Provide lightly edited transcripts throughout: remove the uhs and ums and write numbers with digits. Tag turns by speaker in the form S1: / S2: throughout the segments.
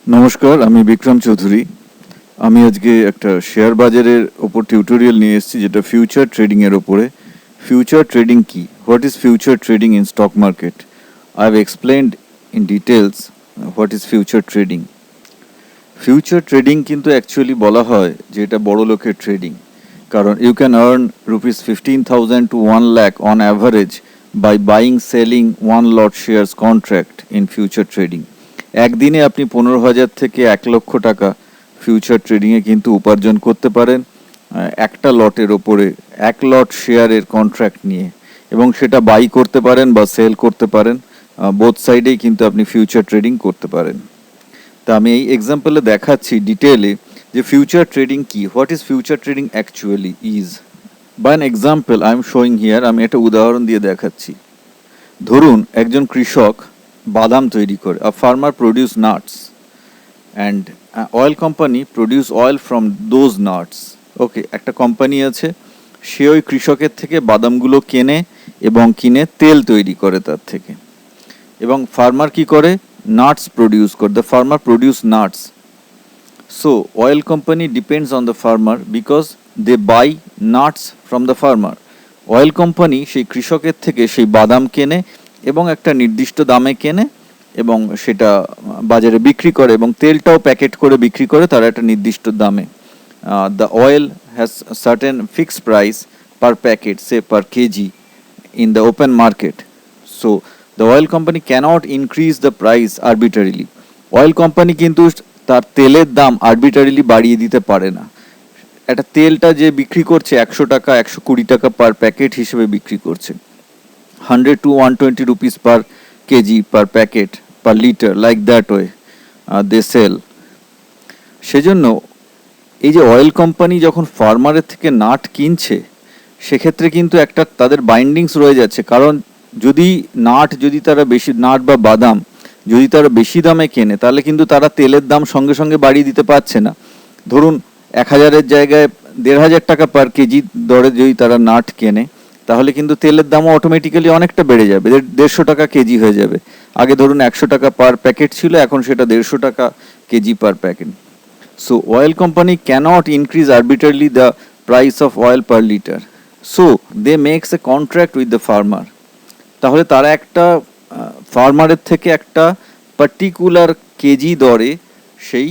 S1: নমস্কার, আমি বিক্রম চৌধুরী। আমি আজকে একটা শেয়ার বাজারের ওপর টিউটোরিয়াল নিয়ে এসেছি, যেটা ফিউচার ট্রেডিং এর ওপরে। ফিউচার ট্রেডিং কি? What is future trading in stock market? I have explained in details what is future trading. Future trading কিন্তু অ্যাকচুয়ালি বলা হয় যে এটা বড় লোকের ট্রেডিং, কারণ you can earn ₹15,000 to 1 lakh on average by buying selling 1 lot shares contract in future trading. একদিনে আপনি 15,000 থেকে 1 লক্ষ টাকা ফিউচার ট্রেডিংয়ে কিন্তু উপার্জন করতে পারেন একটা লটের ওপরে 1 লট শেয়ারের কন্ট্রাক্ট নিয়ে, এবং সেটা বাই করতে পারেন বা সেল করতে পারেন। বোথ সাইডেই কিন্তু আপনি ফিউচার ট্রেডিং করতে পারেন। তা আমি এই এক্সাম্পলে দেখাচ্ছি ডিটেলে যে ফিউচার ট্রেডিং কি, what is future trading actually is. By an example I am showing here, আমি একটা উদাহরণ দিয়ে দেখাচ্ছি। ধরুন একজন কৃষক বাদাম তৈরি করে, a farmer produce nuts and oil company produce oil from those nuts. Okay, একটা কোম্পানি আছে, সে ওই কৃষকের থেকে বাদামগুলো কেনে এবং কিনে তেল তৈরি করে তার থেকে। এবং ফার্মার কি করে? নাটস প্রডিউস করে। The farmer produce nuts. So oil company depends on the farmer because they buy nuts from the farmer. Oil company সেই কৃষকের থেকে সেই বাদাম কেনে এবং একটা নির্দিষ্ট দামে কেনে এবং সেটা বাজারে বিক্রি করে, এবং তেলটাও প্যাকেট করে বিক্রি করে তারা একটা নির্দিষ্ট দামে। The oil has certain fixed price per packet, say per KG in the open market. So the oil company cannot increase the price arbitrarily. Oil company কিন্তু তার তেলের দাম আরবিটারিলি বাড়িয়ে দিতে পারে না। একটা তেলটা যে বিক্রি করছে 100 টাকা 120 টাকা পার প্যাকেট হিসেবে বিক্রি করছে, 100 to 120 rupees per kg per packet per liter, like that way they sell. সেজন্য এই যে অয়েল কোম্পানি যখন ফার্মারের থেকে নাট কিনছে, সেক্ষেত্রে কিন্তু একটা তাদের বাইন্ডিংস রয়ে যাচ্ছে। কারণ যদি তারা বেশি নাট বা বাদাম যদি তারা বেশি দামে কেনে, তাহলে কিন্তু তারা তেলের দাম সঙ্গে সঙ্গে বাড়িয়ে দিতে পারছে না। ধরুন 1,000-এর জায়গায় 1,500 টাকা পার কেজি দরে যদি তারা নাট কেনে, তাহলে কিন্তু তেলের দামও অটোমেটিক্যালি অনেকটা বেড়ে যাবে, 150 টাকা কেজি হয়ে যাবে। আগে ধরুন 100 টাকা পার প্যাকেট ছিল, এখন সেটা 150 টাকা KG per packet. So oil company cannot increase arbitrarily the price of oil per liter. So they makes a contract with the farmer. তাহলে তারা একটা ফার্মারের থেকে একটা পার্টিকুলার কেজি দরে সেই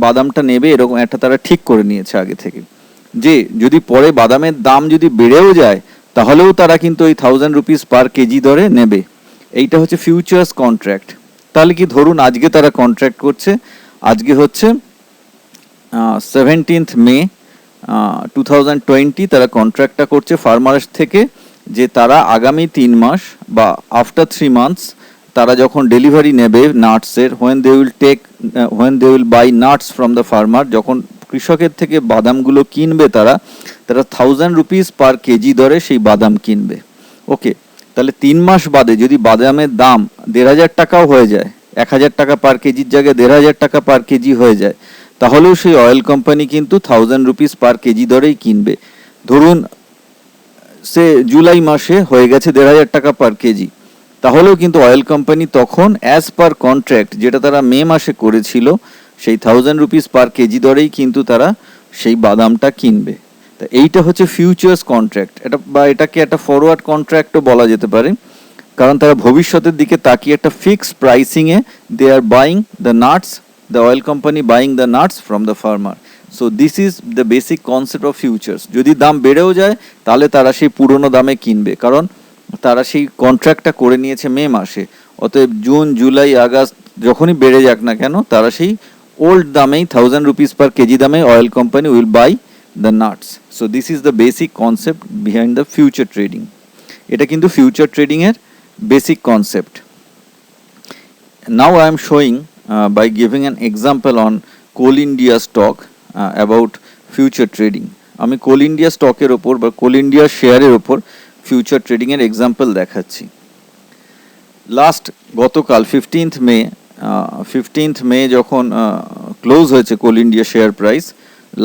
S1: বাদামটা নেবে, এরকম একটা তারা ঠিক করে নিয়েছে আগে থেকে, যে যদি পরে বাদামের দাম যদি বেড়েও যায় তাহলেও তারা কিন্তু ওই 1,000 rupees পার কেজি দরে নেবে। এইটা হচ্ছে ফিউচার্স কন্ট্রাক্ট। তাহলে কি, ধরুন আজকে তারা কন্ট্রাক্ট করছে, আজকে হচ্ছে 17th May 2020 তারা কন্ট্রাক্টটা করছে ফার্মারের থেকে, যে তারা আগামী 3 মাস বা আফটার 3 months তারা যখন ডেলিভারি নেবে নাটসের, when they will buy nuts from the farmer, যখন কৃষকের থেকে বাদামগুলো কিনবে তারা 1,000 rupees পার কেজি দরে সেই বাদাম কিনবে। ওকে, তাহলে 3 মাস বাদে যদি বাদামের দাম 1,500 টাকাও হয়ে যায়, 1,000 টাকা পার কেজির জায়গায় 1,500 টাকা পার কেজি হয়ে যায়, তাহলেও সেই অয়েল কোম্পানি কিন্তু 1,000 rupees পার কেজি দরেই কিনবে। ধরুন সে জুলাই মাসে হয়ে গেছে 1,500 টাকা পার কেজি, তাহলেও কিন্তু অয়েল কোম্পানি তখন অ্যাজ পার কন্ট্রাক্ট যেটা তারা মে মাসে করেছিল, সেই 1,000 rupees পার কেজি দরেই কিন্তু তারা সেই বাদামটা কিনবে। তা এইটা হচ্ছে ফিউচার্স কন্ট্রাক্ট, এটা বা এটাকে একটা ফরওয়ার্ড কন্ট্রাক্টও বলা যেতে পারে, কারণ তারা ভবিষ্যতের দিকে তাকিয়ে একটা ফিক্সড প্রাইসিংয়ে they are buying the nuts, the oil company buying the nuts from the farmer. So this is the basic concept of futures. যদি দাম বেড়েও যায় তাহলে তারা সেই পুরনো দামে কিনবে, কারণ তারা সেই কন্ট্রাক্টটা করে নিয়েছে মে মাসে। অতএব জুন জুলাই আগস্ট যখনই বেড়ে যাক না কেন, তারা সেই ওল্ড দামেই 1,000 rupees পার কেজি দামে oil company will buy the nuts. So this is the basic concept behind the future trading. এটা কিন্তু ফিউচার ট্রেডিংয়ের basic concept. Now I am showing by giving an example on Coal India stock about future trading. আমি কোল India স্টকের ওপর বা কোল India শেয়ারের ওপর future trading এর এক্সাম্পল দেখাচ্ছি। গতকাল 15th মে যখন ক্লোজ হয়েছে Coal India share price,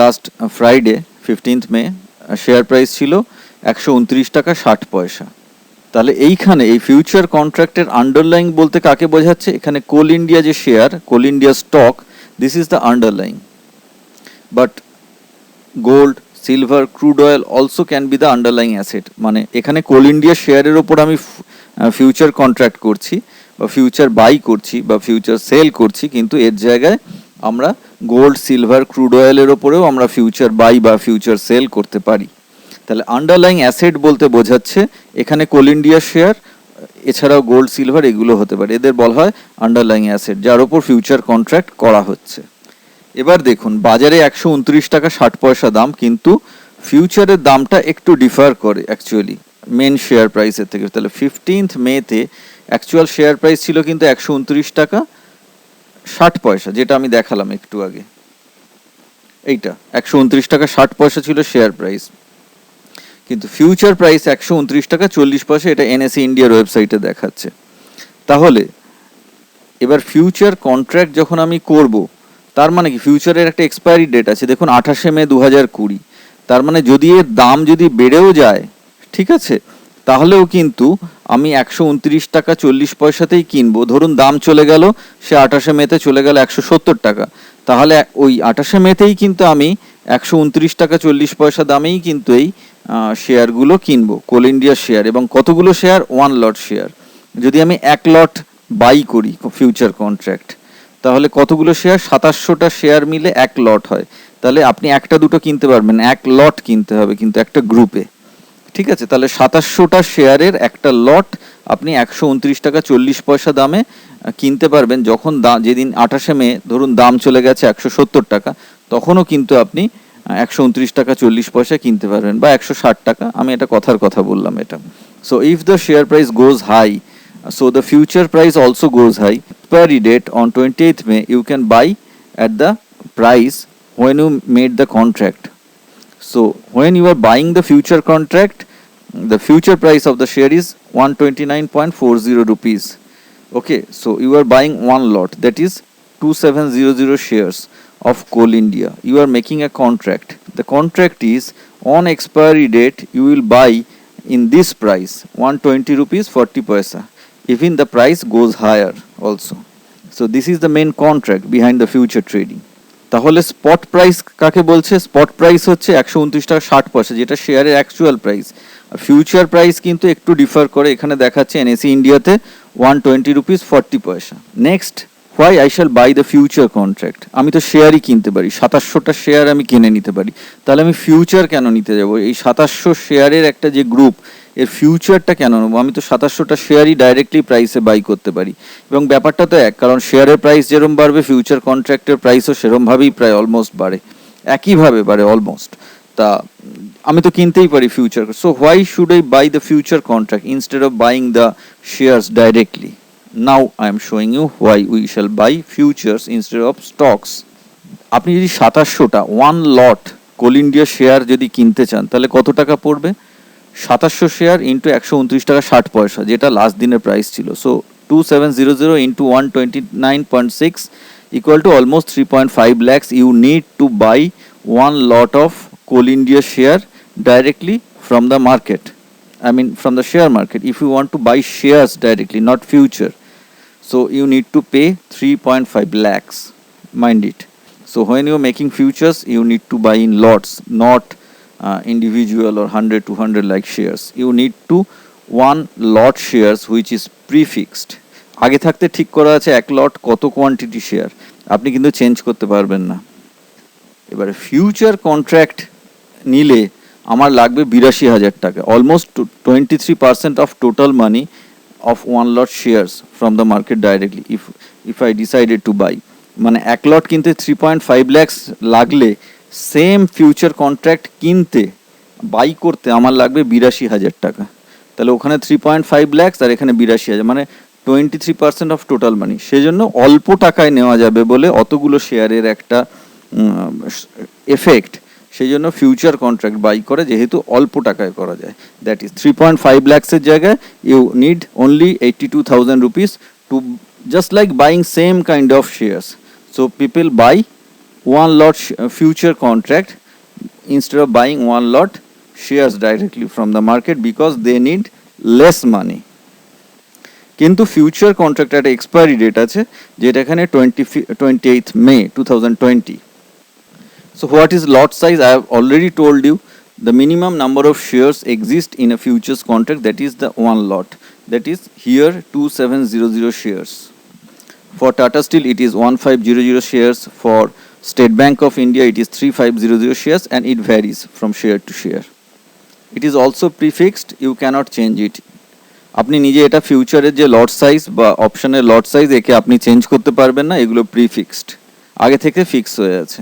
S1: last Friday 15th May share price ছিল 129 টাকা 60 পয়সা। তাহলে এইখানে এই ফিউচার কন্ট্রাক্টের আন্ডারলাইং বলতে কাকে বোঝাচ্ছে? এখানে কোল ইন্ডিয়া যে share, Coal India stock, this is the underlying. But gold, silver, crude oil also can be the underlying asset. মানে এখানে কোল ইন্ডিয়া শেয়ারের ওপর আমি ফিউচার কন্ট্রাক্ট করছি বা ফিউচার বাই করছি বা ফিউচার সেল করছি, কিন্তু এর জায়গায় আমরা গোল্ড, সিলভার, ক্রুড অয়েলের ওপরেও আমরা ফিউচার বাই বা ফিউচার সেল করতে পারি। তাহলে আন্ডারলাইং অ্যাসেট বলতে বোঝাচ্ছে এখানে কোল ইন্ডিয়া শেয়ার, এছাড়াও গোল্ড, সিলভার এগুলো হতে পারে, এদের বলা হয় আন্ডারলাইং অ্যাসেট, যার ওপর ফিউচার কন্ট্রাক্ট করা হচ্ছে। এবার দেখুন, বাজারে 129 টাকা 60 পয়সা দাম, কিন্তু ফিউচারের দামটা একটু ডিফার করে অ্যাকচুয়ালি মেন শেয়ার প্রাইসের থেকে। তাহলে 15th মেতে অ্যাকচুয়াল শেয়ার প্রাইস ছিল কিন্তু 129 টাকা 60 পয়সা, যেটা আমি দেখালাম একটু আগে। এইটা 129 টাকা 60 পয়সা ছিল শেয়ার প্রাইস, কিন্তু ফিউচার প্রাইস 129 টাকা 40 পয়সা, এটা এনএসই ইন্ডিয়ার ওয়েবসাইটে দেখাচ্ছে। তাহলে এবার ফিউচার কন্ট্রাক্ট যখন আমি করব, তার মানে কি ফিউচারের একটা এক্সপায়ারি ডেট আছে, দেখুন 28 মে 2020। তার মানে যদি এর দাম যদি বেড়েও যায়, ঠিক আছে, তাহলেও কিন্তু আমি 129 টাকা 40 পয়সাতেই কিনবো। ধরুন দাম চলে গেল, সে 28 মেতে চলে গেল 170 টাকা, তাহলে ওই 28 মেতেই কিন্তু আমি 129 টাকা 40 পয়সা দামেই কিন্তু এই শেয়ারগুলো কিনবো, কোল ইন্ডিয়া শেয়ার। এবং কতগুলো শেয়ার? 1 লট শেয়ার। যদি আমি 1 লট বাই করি ফিউচার কন্ট্রাক্ট, তাহলে কতগুলো শেয়ার? 2700টা শেয়ার মিলে 1 লট হয়। তাহলে আপনি একটা দুটো কিনতে পারবেন, 1 লট কিনতে হবে কিন্তু একটা গ্রুপে, ঠিক আছে। তাহলে 2700টা শেয়ারের একটা লট আপনি 129 টাকা 40 পয়সা দামে কিনতে পারবেন। যখন যেদিন 28 মে ধরুন দাম চলে গেছে 170 টাকা, তখনও কিন্তু আপনি 129 টাকা 40 পয়সা কিনতে পারবেন, বা 160 টাকা, আমি এটা কথার কথা বললাম এটা। So if the share price goes high, so the future price also goes high. Expiry date on 28th May, you can buy at the price when you made the contract. So when you are buying the future contract, the future price of the share is 129.40 rupees. Okay, so you are buying one lot, that is 2700 shares of Coal India. You are making a contract. The contract is on expiry date you will buy in this price 120 rupees 40 paisa. Even the price goes higher also. So this is the main contract behind the future trading. তাহলে spot price কাকে বলছে? Spot price হচ্ছে 129 টাকা 60 পয়সা, যেটা শেয়ারের actual price. আর future price কিন্তু একটু ডিফার করে, এখানে দেখাচ্ছে এনএসই ইন্ডিয়াতে 120 রুপিস 40 পয়সা। Next, why I shall buy the future contract? আমি তো শেয়ারই কিনতে পারি, 2700টা শেয়ার আমি কিনে নিতে পারি, তাহলে আমি ফিউচার কেন নিতে যাব? এই 2700 শেয়ারের একটা যে গ্রুপ, এর ফিউচারটা কেন নেবো? আমি তো 2700টা শেয়ারই ডাইরেক্টলি প্রাইসে বাই করতে পারি। এবং ব্যাপারটা তো এক, কারণ শেয়ারের প্রাইস যেরকম বাড়বে ফিউচার কন্ট্রাক্টের প্রাইসও সেরকমভাবেই প্রায় অলমোস্ট বাড়ে, একইভাবে বাড়ে অলমোস্ট। তা আমি তো কিনতেই পারি future. So why should I buy the future contract instead of buying the shares directly? Now I am showing you why we shall buy futures instead of stocks. আপনি যদি 2700টা 1 লট কোল ইন্ডিয়া শেয়ার যদি কিনতে চান, তাহলে কত টাকা পড়বে? 2700 share into 129 টাকা 60 পয়সা, যেটা লাস্ট দিনের প্রাইস ছিল। So 2700 into 129.6 equal to almost 3.5 lakhs. You need to buy 1 lot of Coal India share directly from the market. I mean from the share market. If you want to buy shares directly, not future, so you need to pay 3.5 lakhs. Mind it. So when you are making futures, you need to buy in lots, not individual or 100 200 like shares. You need to 1 lot shares which is prefixed. আগে থাকতে ঠিক করা আছে 1 লট কত quantity share, আপনি কিন্তু change করতে পারবেন না। এবারে ফিউচার কন্ট্রাক্ট নিলে আমার লাগবে 82,000 টাকা, almost 23% of total money of 1 lot shares from the market directly if I decided to buy. মানে 1 লট কিনতে 3.5 lakhs লাগলে, সেম ফিউচার কন্ট্রাক্ট কিনতে বাই করতে আমার লাগবে 82,000 টাকা। তাহলে ওখানে 3.5 lakhs আর এখানে 82,000, মানে 23% অফ টোটাল মানি। সেজন্য অল্প টাকায় নেওয়া যাবে বলে অতগুলো শেয়ারের একটা এফেক্ট, সেই জন্য ফিউচার কন্ট্রাক্ট বাই করে, যেহেতু অল্প টাকায় করা যায়। দ্যাট ইজ 3.5 lakhs-এর জায়গায় you need only 82,000 rupees to just like buying same kind of shares. So people buy 1 lot future contract instead of buying 1 lot shares directly from the market because they need less money. কিন্তু future contract একটা expiry date আছে, যেটা এখানে 28th May 2020। So what is lot size? I have already told you. The minimum number of shares exist in a futures contract, that is the one lot, that is here 2700 shares. For Tata Steel it is 1500 shares, for State Bank of India it is 3500 shares, and it varies from share to share. It is also prefixed, you cannot change it. আপনি নিজে এটা ফিউচারের যে লট size বা অপশনের লট size, একে আপনি change করতে পারবেন না, এগুলো প্রিফিক্সড, আগে থেকে ফিক্স হয়ে আছে।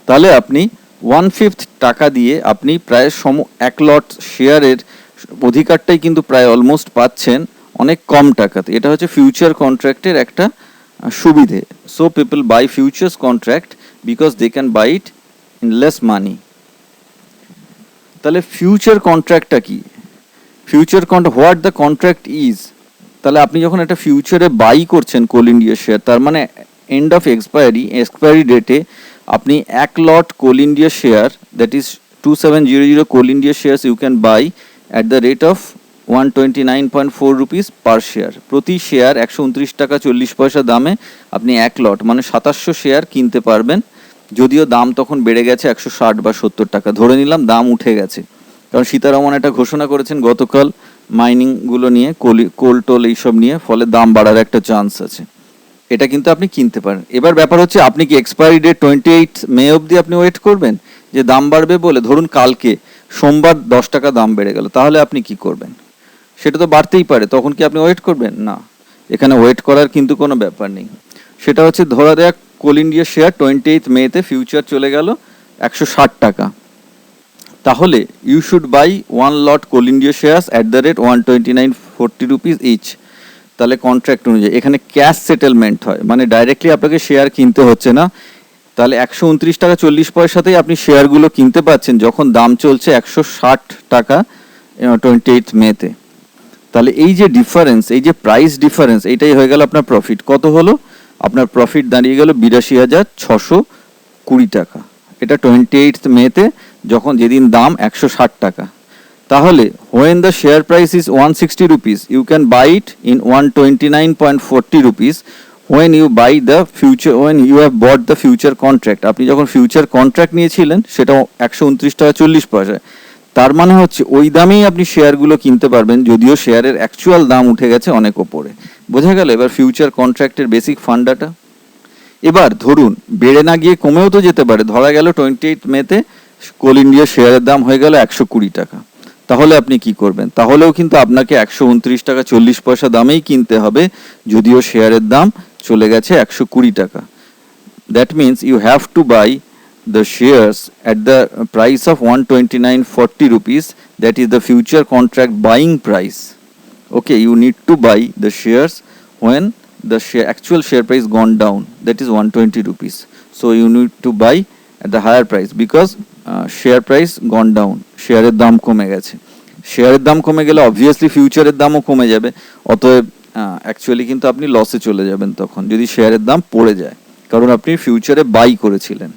S1: তাহলে আপনি 1/5 টাকা দিয়ে আপনি প্রায় এক লট শেয়ারের অধিকারটাই কিন্তু প্রায় অলমোস্ট পাচ্ছেন অনেক কম টাকাতে। এটা হচ্ছে ফিউচার কন্ট্রাক্টের একটা সুবিধে। So people buy futures contract because they can buy it in less money. তাহলে ফিউচার কন্ট্রাক্টটা কি? Future contract, what the contract is. তাহলে আপনি যখন একটা ফিউচারে বাই করছেন কোল ইন্ডিয়া শেয়ার, তার মানে এন্ড অফ এক্সপায়ারি ডেটে আপনি এক lot Coal India share, that is 2700 Coal India shares you can buy at the rate of 129.4 rupees per share. প্রতি শেয়ার 129 টাকা 40 পয়সা দামে আপনি এক লট মানে 2700 শেয়ার কিনতে পারবেন। যদিও দাম তখন বেড়ে গেছে 160 বা 70 টাকা, ধরে নিলাম দাম উঠে গেছে, কারণ সীতারামন একটা ঘোষণা করেছেন গতকাল মাইনিংগুলো নিয়ে, কোল টোল এইসব নিয়ে, ফলে দাম বাড়ার একটা চান্স আছে। এটা কিন্তু আপনি কিনতে পারেন। এবার ব্যাপার হচ্ছে আপনি কি এক্সপায়ারি ডেট 28 মে অবধি আপনি ওয়েট করবেন যে দাম বাড়বে বলে? ধরুন কালকে সোমবার 10 টাকা দাম বেড়ে গেল, তাহলে আপনি কি করবেন? সেটা তো বাড়তেই পারে, তখন কি আপনি ওয়েট করবেন? না, এখানে ওয়েট করার কিন্তু কোনো ব্যাপার নেই। সেটা হচ্ছে ধরা দেয়া কোল ইন্ডিয়া শেয়ার 28 মেতে ফিউচার চলে গেল 160 টাকা, তাহলে you should buy one lot Coal India shares at the rate 129.40 rupees each. তাহলে কন্ট্রাক্ট অনুযায়ী এখানে ক্যাশ সেটেলমেন্ট হয়, মানে ডাইরেক্টলি আপনাকে শেয়ার কিনতে হচ্ছে না। তাহলে 129 টাকা 40 পয়সাতেই আপনি শেয়ারগুলো কিনতে পাচ্ছেন যখন দাম চলছে 160 টাকা 28 মেতে। তাহলে এই যে ডিফারেন্স, এই যে প্রাইস ডিফারেন্স, এইটাই হয়ে গেল আপনার প্রফিট। কত হলো? আপনার প্রফিট দাঁড়িয়ে গেল 82,620 টাকা। এটা 28 মেতে, যখন যেদিন দাম 160 টাকা। তাহলে when the share price is 160 rupees you can buy it in 129.40 rupees when you buy the future, when you have bought the future contract। আপনি যখন ফিউচার কন্ট্রাক্ট নিয়েছিলেন সেটা 129 টাকা 40 পয়সা, তার মানে হচ্ছে ওই দামেই আপনি শেয়ারগুলো কিনতে পারবেন, যদিও শেয়ারের অ্যাকচুয়াল দাম উঠে গেছে অনেক ওপরে। বোঝা গেল এবার ফিউচার কন্ট্রাক্টের বেসিক ফান্ডাটা। এবার ধরুন বেড়ে না গিয়ে কমেও তো যেতে পারে, ধরা গেল 28 মেতে কোল ইন্ডিয়া শেয়ারের দাম হয়ে গেল 120 টাকা, তাহলে আপনি কি করবেন? তাহলেও কিন্তু আপনাকে 129 টাকা 40 পয়সা দামেই কিনতে হবে, যদিও শেয়ারের দাম চলে গেছে 120 টাকা। That means you have to buy the shares at the price of 129.40 rupees, that is the future contract buying price. Okay, you need to buy the shares when the actual share price gone down, that is 120 rupees. So you need to buy at the higher price because share price gone down, শেয়ারের দাম কমে গেছে। শেয়ারের দাম কমে গেলে obviously ফিউচারের দামও কমে যাবে, অতএব অ্যাকচুয়ালি কিন্তু আপনি লসে চলে যাবেন তখন যদি শেয়ারের দাম পড়ে যায়, কারণ আপনি ফিউচারে বাই করেছিলেন।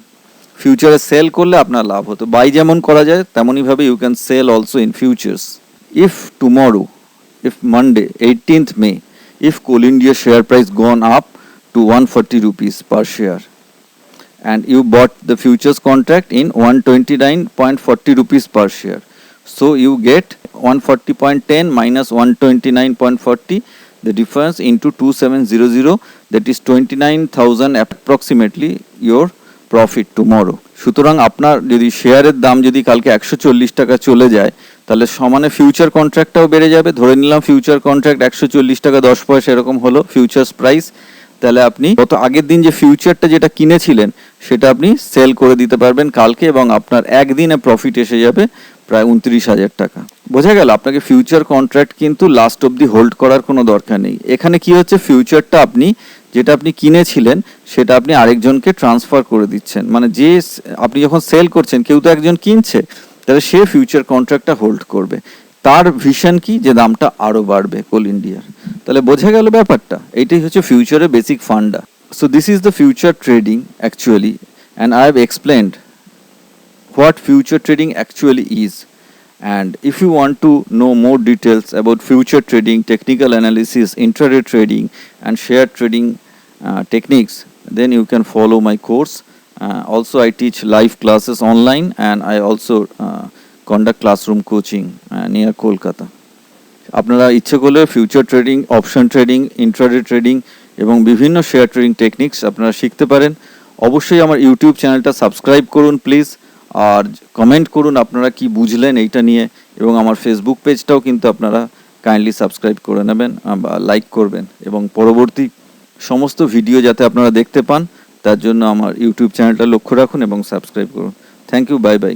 S1: ফিউচারে সেল করলে আপনার লাভ হতো। বাই যেমন করা যায় তেমনই ভাবে you can sell also in futures. If tomorrow, if Monday 18th May, if Coal India share price gone up to 140 rupees per share and you bought the futures contract in 129.40 rupees per share, so you get 140.10 minus 129.40, the difference into 2700, that is 29,000 approximately your profit tomorrow. সুতরাং আপনার যদি শেয়ারের দাম যদি কালকে 140 টাকা চলে যায়, তাহলে সমানে ফিউচার কন্ট্রাক্টটাও বেড়ে যাবে। ধরে নিলাম ফিউচার কন্ট্রাক্ট 140 টাকা 10 পয়সা এরকম হলো ফিউচার্স প্রাইস, তাহলে আপনি গত আগের দিন যে ফিউচারটা যেটা কিনেছিলেন সেটা আপনি সেল করে দিতে পারবেন কালকে, এবং আপনার একদিনে প্রফিট এসে যাবে প্রায় 29,000 টাকা। বোঝা গেল? আপনাকে ফিউচার কন্ট্রাক্ট কিন্তু লাস্ট অবধি হোল্ড করার কোনো দরকার নেই। এখানে কি হচ্ছে, ফিউচারটা আপনি যেটা আপনি কিনেছিলেন সেটা আপনি আরেকজনকে ট্রান্সফার করে দিচ্ছেন, মানে যে আপনি যখন সেল করছেন কেউ তো একজন কিনছে, তাহলে সে ফিউচার কন্ট্রাক্টটা হোল্ড করবে। তার ভিশন কি, যে দামটা আরো বাড়বে কোল ইন্ডিয়ার। তাহলে বোঝা গেল ব্যাপারটা, এইটাই হচ্ছে ফিউচারের basic funda. So this is the future trading actually, and I have explained what future trading actually is. And if you want to know more details about future trading, technical analysis, intraday trading and share trading techniques, then you can follow my course. Also I teach live classes online, and I also conduct classroom coaching near Kolkata. আপনারা ইচ্ছে করলে future trading, option trading, intraday trading এবং বিভিন্ন share trading techniques আপনারা শিখতে পারেন। অবশ্যই আমার ইউটিউব চ্যানেলটা সাবস্ক্রাইব করুন প্লিজ, আর কমেন্ট করুন আপনারা কি বুঝলেন এইটা নিয়ে, এবং আমার ফেসবুক পেজটাও কিন্তু আপনারা কাইন্ডলি সাবস্ক্রাইব করে নেবেন বা লাইক করবেন, এবং পরবর্তী সমস্ত ভিডিও যাতে আপনারা দেখতে পান তার জন্য আমার ইউটিউব চ্যানেলটা লক্ষ্য রাখুন এবং সাবস্ক্রাইব করুন। Thank you, bye by.